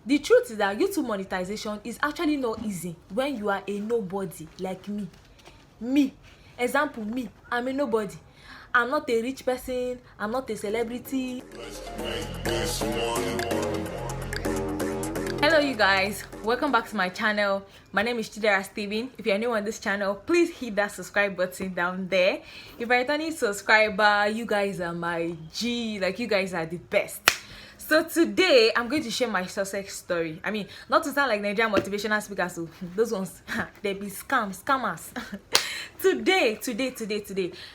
The truth is that YouTube monetization is actually not easy when you are a nobody like me. Example, me, I'm a nobody. I'm not a rich person, I'm not a celebrity. Hello you guys, welcome back to my channel. My name is Chidera. If you're new on this channel, please hit that subscribe button down there. If you're a returning subscriber, you guys are my G, like you guys are the best. So today I'm going to share my success story. I mean, not to sound like Nigerian motivational speakers, so those ones they be scammers. Today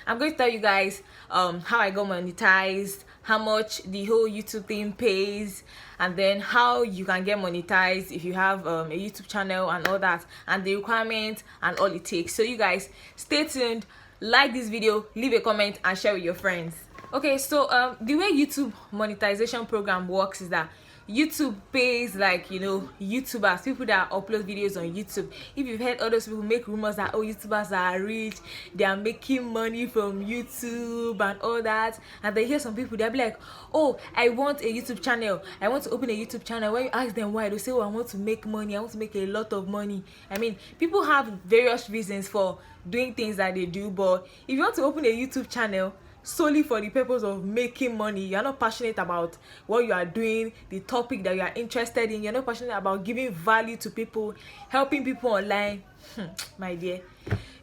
I'm going to tell you guys how I got monetized, how much the whole YouTube thing pays, and then how you can get monetized if you have a YouTube channel and all that, and the requirements and all it takes. So you guys stay tuned, like this video, leave a comment and share with your friends. Okay, so the way YouTube monetization program works is that YouTube pays, like, you know, YouTubers, people that upload videos on YouTube. If you've heard other people make rumors that, oh, YouTubers are rich, they are making money from YouTube and all that, and they hear some people, they'll be like, oh, I want a YouTube channel, I want to open a YouTube channel. When you ask them why, they'll say, oh, I want to make money, I want to make a lot of money. I mean, people have various reasons for doing things that they do, but if you want to open a YouTube channel solely for the purpose of making money, you're not passionate about what you are doing, the topic that you are interested in, you're not passionate about giving value to people, helping people online, my dear,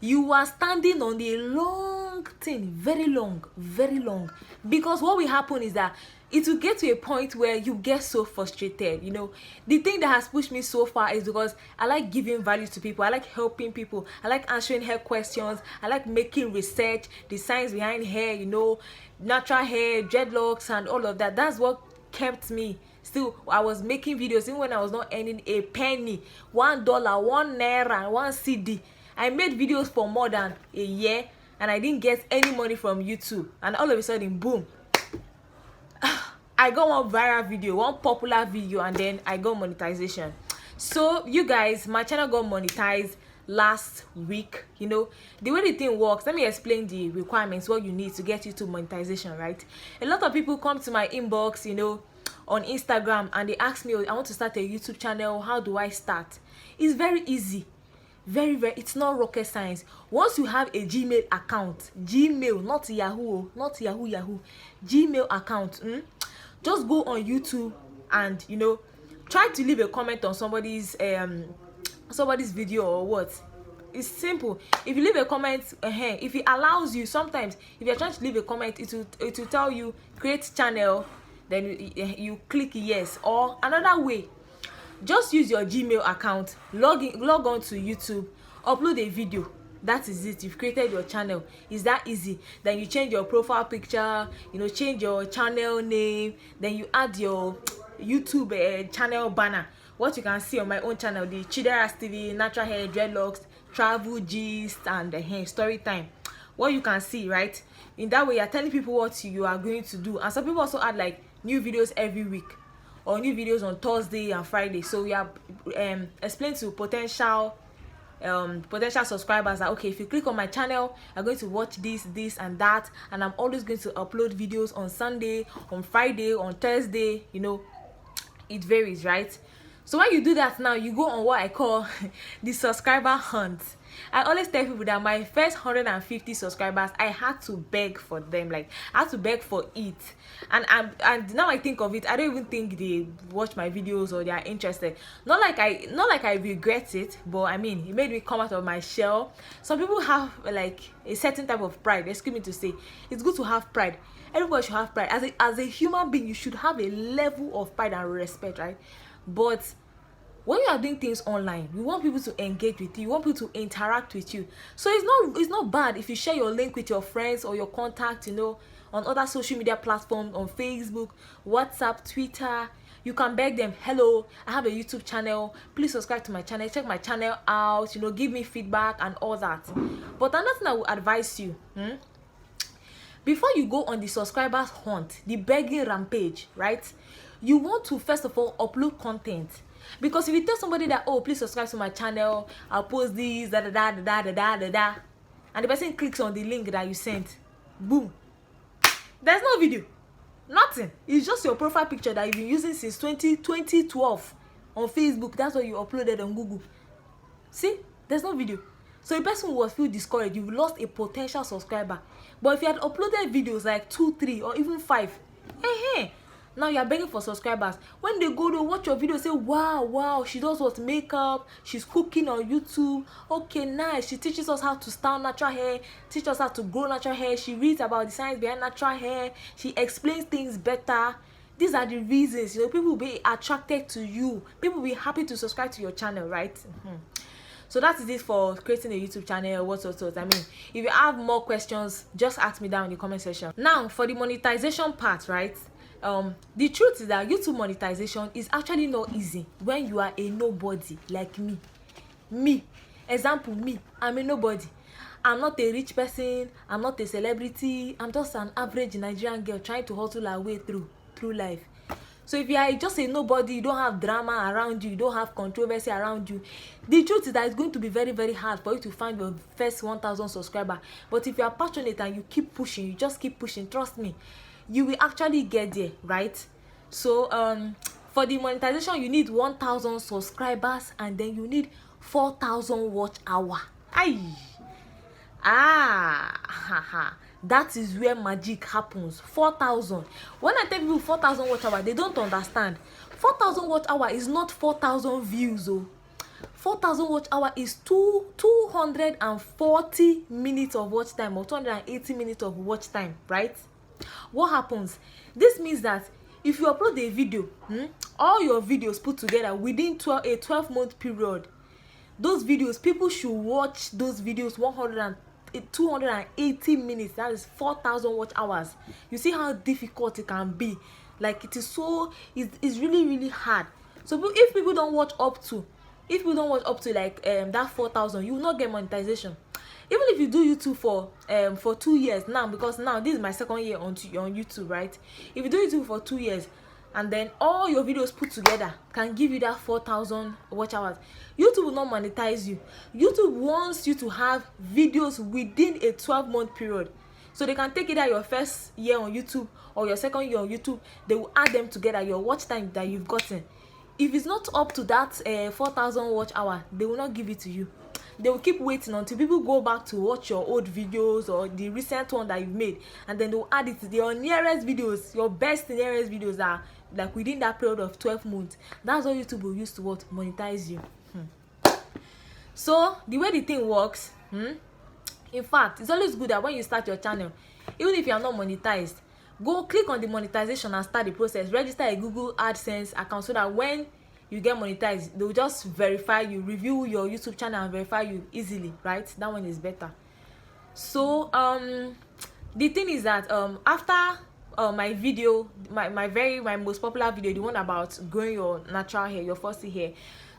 you are standing on a long thing, very long, because what will happen is that it will get to a point where you get so frustrated. You know, the thing that has pushed me so far is because I like giving value to people, I like helping people, I like answering hair questions, I like making research, the science behind hair, you know, natural hair, dreadlocks and all of that. That's what kept me. Still, I was making videos even when I was not earning a penny, $1, 1 naira, 1 CD. I made videos for more than a year and I didn't get any money from YouTube, and all of a sudden, boom, I got one viral video, one popular video, and then I got monetization. So you guys, my channel got monetized last week. You know, the way the thing works, let me explain the requirements, what you need to get YouTube monetization, right? A lot of people come to my inbox, you know, on Instagram, and they ask me, oh, I want to start a YouTube channel, how do I start? It's very easy, very, it's not rocket science. Once you have a Gmail account, Gmail, not Yahoo, Gmail account, just go on YouTube and, you know, try to leave a comment on somebody's video or what. It's simple. If you leave a comment, if it allows you, sometimes if you're trying to leave a comment, it will tell you create channel, then you click yes. Or another way, just use your Gmail account, log on to YouTube, upload a video. That is it. You've created your channel. It's that easy. Then you change your profile picture, you know, change your channel name, then you add your YouTube channel banner. What you can see on my own channel, the Chidera TV, natural hair, dreadlocks, travel gist, and story time. What you can see, right? In that way, you're telling people what you are going to do. And some people also add like new videos every week, or new videos on Thursday and Friday. So we have explained to potential subscribers that, okay, if you click on my channel, you're going to watch this and that, and I'm always going to upload videos on Sunday, on Friday, on Thursday. You know, it varies, right? So when you do that, now you go on what I call the subscriber hunt. I always tell people that my first 150 subscribers, I had to beg for them, like I had to beg for it. And now I think of it, I don't even think they watch my videos or they are interested. Not like I regret it, but I mean, it made me come out of my shell. Some people have like a certain type of pride. Excuse me to say, it's good to have pride. Everybody should have pride. As a human being, you should have a level of pride and respect, right? But when you are doing things online, you want people to engage with you, you want people to interact with you. So it's not bad if you share your link with your friends or your contacts, you know, on other social media platforms, on Facebook, WhatsApp, Twitter. You can beg them, hello, I have a YouTube channel, please subscribe to my channel, check my channel out, you know, give me feedback and all that. But another thing I would advise you, before you go on the subscribers hunt, the begging rampage, right? You want to first of all upload content. Because if you tell somebody that, oh, please subscribe to my channel, I'll post this, and the person clicks on the link that you sent, boom, there's no video, nothing. It's just your profile picture that you've been using since 2012. on Facebook, that's what you uploaded on Google. See, there's no video. So the person will feel discouraged. You've lost a potential subscriber. But if you had uploaded videos like 2, 3, or even 5, now you're begging for subscribers. When they go to watch your video, say, wow, she does what, makeup, she's cooking on YouTube, okay, nice, she teaches us how to style natural hair, teach us how to grow natural hair, she reads about the science behind natural hair, she explains things better. These are the reasons, people will be attracted to you, people will be happy to subscribe to your channel, right? So that is it for creating a YouTube channel. What. I mean, if you have more questions, just ask me down in the comment section. Now for the monetization part, right? The truth is that YouTube monetization is actually not easy when you are a nobody like me. Example, me, I'm a nobody. I'm not a rich person, I'm not a celebrity, I'm just an average Nigerian girl trying to hustle her way through life. So if you are just a nobody, you don't have drama around you, you don't have controversy around you, the truth is that it's going to be very, very hard for you to find your first 1,000 subscriber. But if you are passionate and you keep pushing, you just keep pushing, trust me, you will actually get there, right? So for the monetization, you need 1,000 subscribers, and then you need 4,000 watch hour. That is where magic happens. 4,000. When I tell people 4,000 watch hour, they don't understand. 4,000 watch hour is not 4,000 views. 4,000 watch hour is 240 minutes of watch time, or 280 minutes of watch time, right? What happens? This means that if you upload a video, all your videos put together within a 12-month period, those videos, people should watch those videos 280 minutes. That is 4,000 watch hours. You see how difficult it can be. Like, it is so, it's really, really hard. So if people don't watch up to like that 4,000, you will not get monetization. Even if you do YouTube for 2 years now, because now this is my second year on YouTube, right? If you do YouTube for 2 years, and then all your videos put together can give you that 4,000 watch hours, YouTube will not monetize you. YouTube wants you to have videos within a 12-month period. So they can take either your first year on YouTube or your second year on YouTube. They will add them together, your watch time that you've gotten. If it's not up to that 4,000 watch hour, they will not give it to you. They will keep waiting until people go back to watch your old videos or the recent one that you've made, and then they will add it to your nearest videos, your best nearest videos that like within that period of 12 months. That's what YouTube will use to monetize you. So the way the thing works, in fact, it's always good that when you start your channel, even if you are not monetized, go click on the monetization and start the process. Register a Google AdSense account so that when you get monetized, they'll just verify you, review your YouTube channel and verify you easily, right? That one is better. So the thing is that after my video, my most popular video, the one about growing your natural hair, your fussy hair.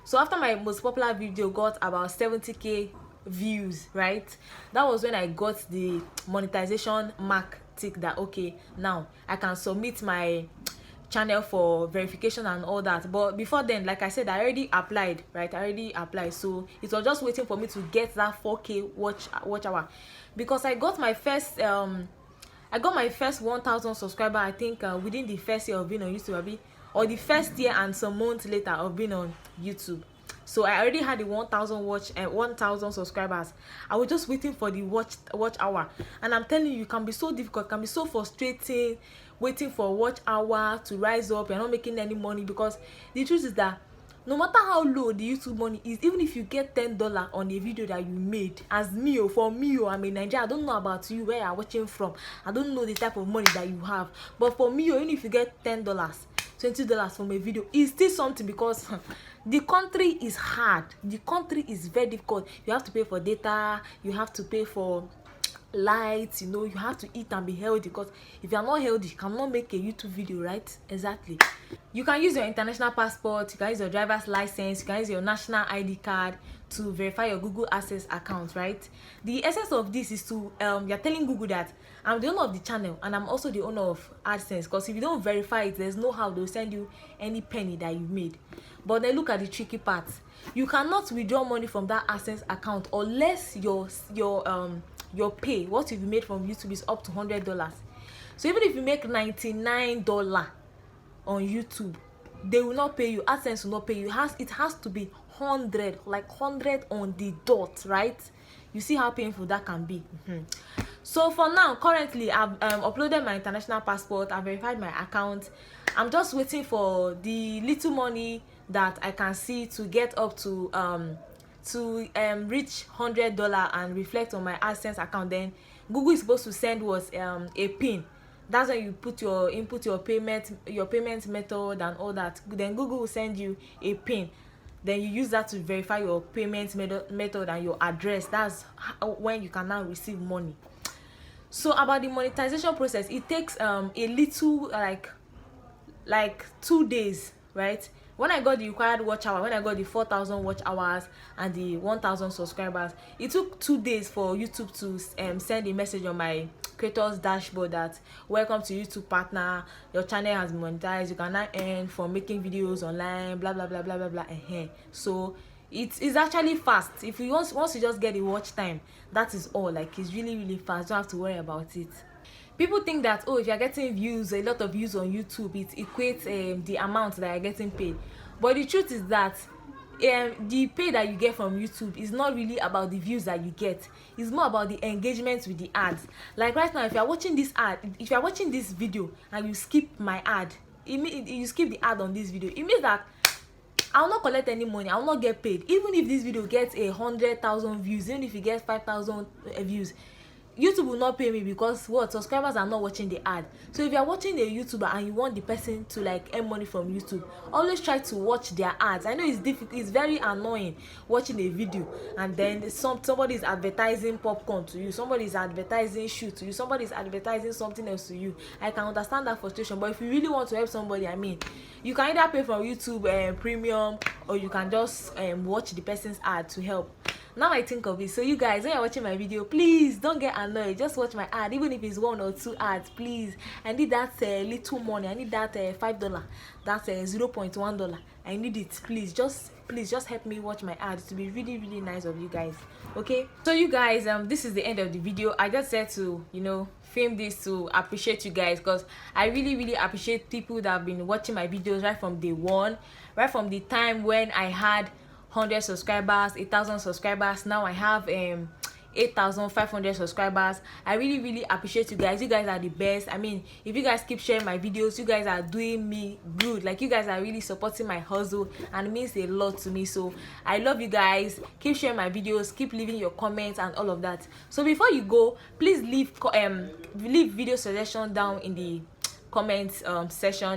So after my most popular video got about 70k views, right? That was when I got the monetization mark tick that okay, now I can submit my channel for verification and all that. But before then, like I said, I already applied, right? So it was just waiting for me to get that 4k watch hour, because I got my first 1,000 subscriber, I think within the first year of being on YouTube, or the first year and some months later of being on YouTube. So I already had the 1,000 subscribers. I was just waiting for the watch hour, and I'm telling you, it can be so difficult, it can be so frustrating, waiting for watch hour to rise up. You're not making any money, because the truth is that no matter how low the YouTube money is, even if you get $10 on a video that you made, as me or for me, or I'm in Nigeria, I don't know about you, where you're watching from, I don't know the type of money that you have, but for me, or even if you get $10, $20 from a video, it's still something, because the country is hard. The country is very difficult. You have to pay for data, you have to pay for lights, you have to eat and be healthy, because if you are not healthy, you cannot make a YouTube video, right? Exactly. You can use your international passport, you can use your driver's license, you can use your national ID card to verify your Google Access account, right? The essence of this is to you're telling Google that I'm the owner of the channel and I'm also the owner of AdSense, because if you don't verify it, there's no how they'll send you any penny that you made. But then look at the tricky part. You cannot withdraw money from that AdSense account unless your pay, what you've made from YouTube, is up to $100. So even if you make $99 on YouTube, they will not pay you. AdSense will not pay you. It has to be 100, like 100 on the dot, right? You see how painful that can be. So for now, currently I've uploaded my international passport, I've verified my account. I'm just waiting for the little money that I can see to get up to reach $100 and reflect on my AdSense account. Then Google is supposed to send us a pin. That's when you input your payment method and all that. Then Google will send you a pin. Then you use that to verify your payment method and your address. That's when you can now receive money. So about the monetization process, it takes a little, like 2 days, right? When I got the required watch hour, when I got the 4,000 watch hours and the 1,000 subscribers, it took 2 days for YouTube to send a message on my creators dashboard that welcome to YouTube partner, your channel has been monetized, you can now earn from making videos online, blah blah blah blah blah blah. So it is actually fast. If you once you just get the watch time, that is all. Like, it's really fast. Don't have to worry about it. People think that, oh, if you're getting views, a lot of views on YouTube, it equates the amount that you're getting paid. But the truth is that the pay that you get from YouTube is not really about the views that you get. It's more about the engagement with the ads. Like right now, if you're watching this video and you skip my ad, you skip the ad on this video, it means that I will not collect any money. I will not get paid. Even if this video gets 100,000 views, even if it gets 5,000 views, YouTube will not pay me because subscribers are not watching the ad. So if you are watching a YouTuber and you want the person to like earn money from YouTube, always try to watch their ads. I know it's difficult, it's very annoying watching a video and then somebody is advertising popcorn to you, somebody is advertising shoe to you, somebody is advertising something else to you. I can understand that frustration, but if you really want to help somebody, I mean, you can either pay from YouTube premium, or you can just watch the person's ad to help. Now I think of it, so you guys, when you're watching my video, please don't get annoyed. Just watch my ad, even if it's 1 or 2 ads, please. I need that little money. I need that $5, that's $0.1. I need it. Please just help me watch my ads. To be really nice of you guys. Okay, so you guys, this is the end of the video. I just said to film this to appreciate you guys, because I really appreciate people that have been watching my videos right from day one, right from the time when I had 100 subscribers, 8,000 subscribers. Now I have 8,500 subscribers. I really appreciate you guys. You guys are the best. I mean, if you guys keep sharing my videos, you guys are doing me good. Like, you guys are really supporting my hustle, and it means a lot to me. So I love you guys. Keep sharing my videos, keep leaving your comments and all of that. So before you go, please leave video suggestion down in the comment section.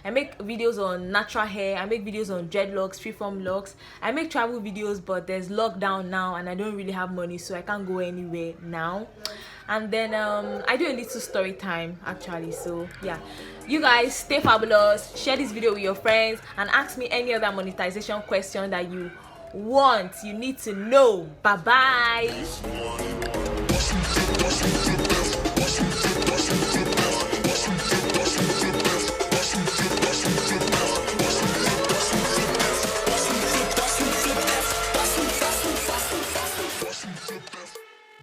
I make videos on natural hair, I make videos on dreadlocks, freeform locks, I make travel videos, but there's lockdown now and I don't really have money, so I can't go anywhere now. And then I do a little story time actually. So yeah, you guys stay fabulous, share this video with your friends, and ask me any other monetization question that you need to know. Bye bye.